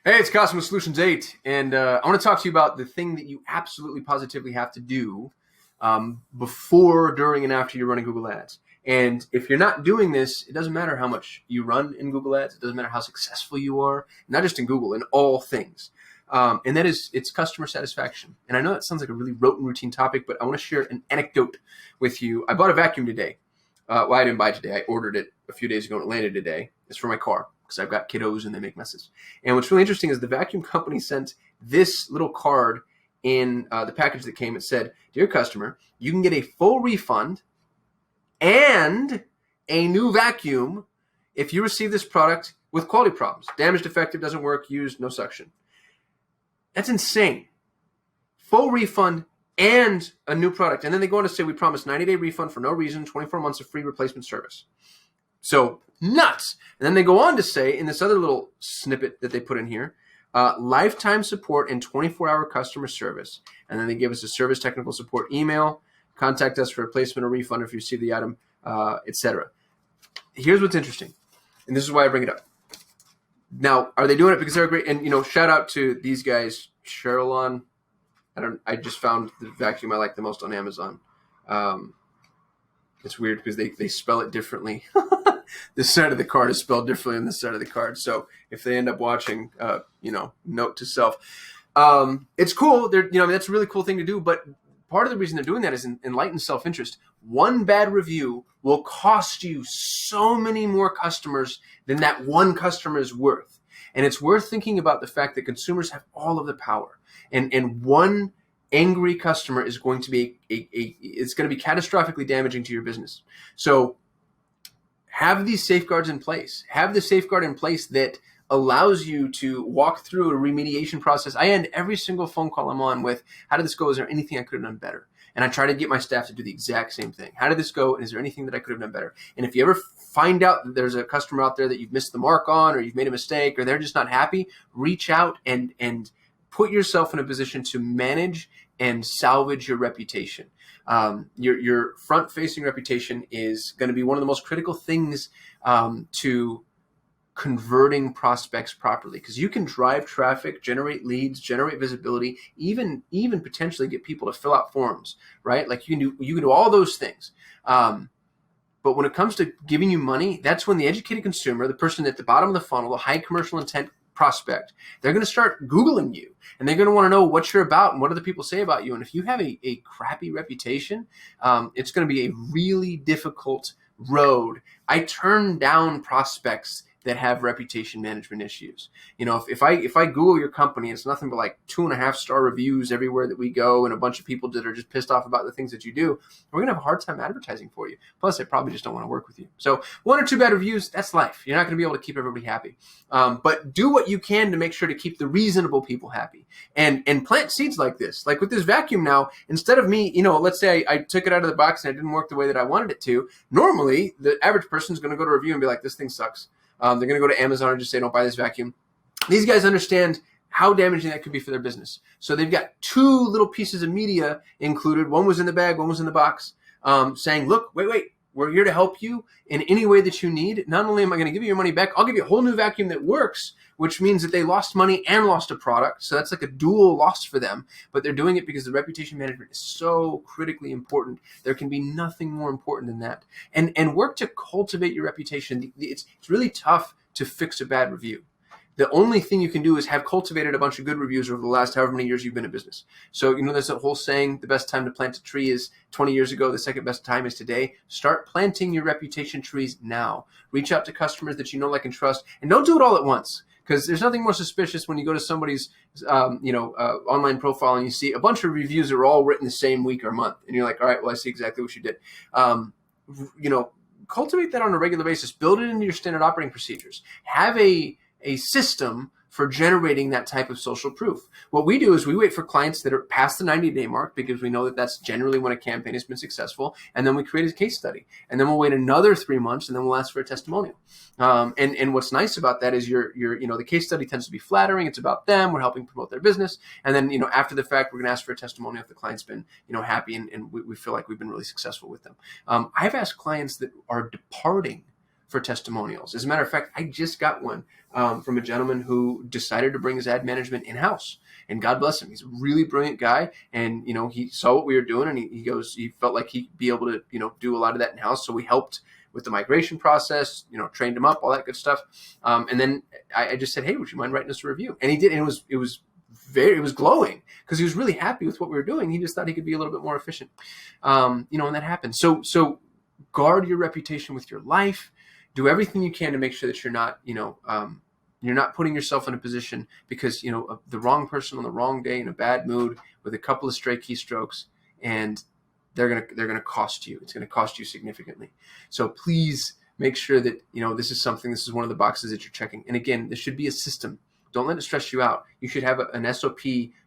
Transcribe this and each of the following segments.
Hey, it's Cosmo Solutions 8, and I want to talk to you about the thing that you absolutely positively have to do before, during, and after you're running Google Ads. And if you're not doing this, it doesn't matter how much you run in Google Ads. It doesn't matter how successful you are, not just in Google, in all things. And that is, it's customer satisfaction. And I know that sounds like a really rote and routine topic, but I want to share an anecdote with you. I bought a vacuum today. Well, I didn't buy it today. I ordered it a few days ago and it landed today. It's for my car because I've got kiddos and they make messes. And what's really interesting is the vacuum company sent this little card in the package that came. It said, "Dear customer, you can get a full refund and a new vacuum if you receive this product with quality problems. Damaged, defective, doesn't work, used, no suction." That's insane. Full refund and a new product. And then they go on to say, "We promise 90-day refund for no reason, 24 months of free replacement service." So nuts. And then they go on to say in this other little snippet that they put in here, lifetime support and 24-hour customer service. And then they give us a service technical support email. Contact us for replacement or refund if you receive the item, etc. Here's what's interesting, and this is why I bring it up. Now, are they doing it because they're great? And shout out to these guys, Cherylon. I just found the vacuum I like the most on Amazon. It's weird because they spell it differently. This side of the card is spelled differently than this side of the card. So if they end up watching, note to self. It's cool. That's a really cool thing to do. But part of the reason they're doing that is enlightened self-interest. One bad review will cost you so many more customers than that one customer is worth. And it's worth thinking about the fact that consumers have all of the power. And one angry customer is going to be it's going to be catastrophically damaging to your business. So have these safeguards in place. Have the safeguard in place that allows you to walk through a remediation process. I end every single phone call I'm on with, "How did this go? Is there anything I could have done better?" And I try to get my staff to do the exact same thing. "How did this go? And is there anything that I could have done better?" And if you ever find out that there's a customer out there that you've missed the mark on, or you've made a mistake, or they're just not happy, reach out and put yourself in a position to manage and salvage your reputation. Your front-facing reputation is going to be one of the most critical things to converting prospects properly, because you can drive traffic, generate leads, generate visibility, even potentially get people to fill out forms, right? Like you can do all those things. But when it comes to giving you money, that's when the educated consumer, the person at the bottom of the funnel, the high commercial intent prospect, they're going to start Googling you, and they're going to want to know what you're about and what other people say about you. And if you have a crappy reputation, it's going to be a really difficult road. I turn down prospects that have reputation management issues. If I Google your company, it's nothing but like 2.5-star reviews everywhere that we go, and a bunch of people that are just pissed off about the things that you do, we're gonna have a hard time advertising for you. Plus, I probably just don't want to work with you. So 1 or 2 bad reviews, that's life. You're not gonna be able to keep everybody happy. But do what you can to make sure to keep the reasonable people happy, and plant seeds like this. Like with this vacuum now, instead of me, let's say I took it out of the box and it didn't work the way that I wanted it to. Normally, the average person is gonna go to review and be like, "This thing sucks." They're going to go to Amazon and just say, "Don't buy this vacuum." These guys understand how damaging that could be for their business. So they've got 2 little pieces of media included. One was in the bag, one was in the box, saying, "Look, wait, we're here to help you in any way that you need. Not only am I going to give you your money back, I'll give you a whole new vacuum that works," which means that they lost money and lost a product. So that's like a dual loss for them. But they're doing it because the reputation management is so critically important. There can be nothing more important than that. And work to cultivate your reputation. It's really tough to fix a bad review. The only thing you can do is have cultivated a bunch of good reviews over the last however many years you've been in business. So, there's a whole saying, the best time to plant a tree is 20 years ago. The second best time is today. Start planting your reputation trees now. Reach out to customers that you know, like, and trust. And don't do it all at once, because there's nothing more suspicious when you go to somebody's, online profile and you see a bunch of reviews that are all written the same week or month. And you're like, "All right, well, I see exactly what you did." Cultivate that on a regular basis. Build it into your standard operating procedures. Have a system for generating that type of social proof. What we do is we wait for clients that are past the 90-day mark, because we know that that's generally when a campaign has been successful. And then we create a case study, and then we'll wait another 3 months, and then we'll ask for a testimonial. And what's nice about that is the case study tends to be flattering. It's about them. We're helping promote their business. And then, after the fact, we're going to ask for a testimonial if the client's been, happy and we feel like we've been really successful with them. I've asked clients that are departing for testimonials. As a matter of fact, I just got one from a gentleman who decided to bring his ad management in-house. And God bless him. He's a really brilliant guy. And, he saw what we were doing, and he felt like he'd be able to, do a lot of that in-house. So we helped with the migration process, trained him up, all that good stuff. And then I just said, hey, would you mind writing us a review? And he did. And it was glowing because he was really happy with what we were doing. He just thought he could be a little bit more efficient. And that happened. So guard your reputation with your life. Do everything you can to make sure that you're not putting yourself in a position because, the wrong person on the wrong day in a bad mood with a couple of stray keystrokes, and they're going to cost you. It's going to cost you significantly. So please make sure that, this is one of the boxes that you're checking. And again, there should be a system. Don't let it stress you out. You should have an SOP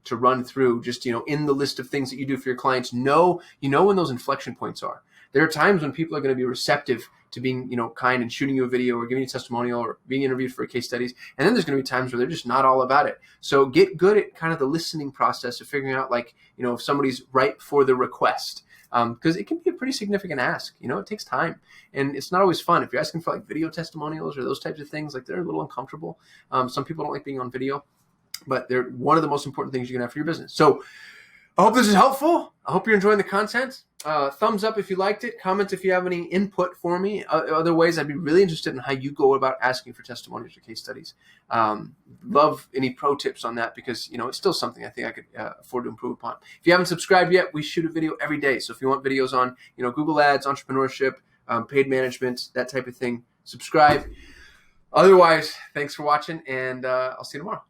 to run through just, in the list of things that you do for your clients. Know when those inflection points are. There are times when people are going to be receptive to being, kind and shooting you a video or giving you a testimonial or being interviewed for case studies. And then there's going to be times where they're just not all about it. So get good at kind of the listening process of figuring out, if somebody's right for the request. Because it can be a pretty significant ask. It takes time, and it's not always fun. If you're asking for video testimonials or those types of things, they're a little uncomfortable. Some people don't like being on video, but they're one of the most important things you can have for your business. So I hope this is helpful. I hope you're enjoying the content. Thumbs up if you liked it. Comment if you have any input for me. Other ways, I'd be really interested in how you go about asking for testimonials or case studies. Love any pro tips on that because, it's still something I think I could afford to improve upon. If you haven't subscribed yet, we shoot a video every day. So if you want videos on, Google Ads, entrepreneurship, paid management, that type of thing, subscribe. Otherwise, thanks for watching, and I'll see you tomorrow.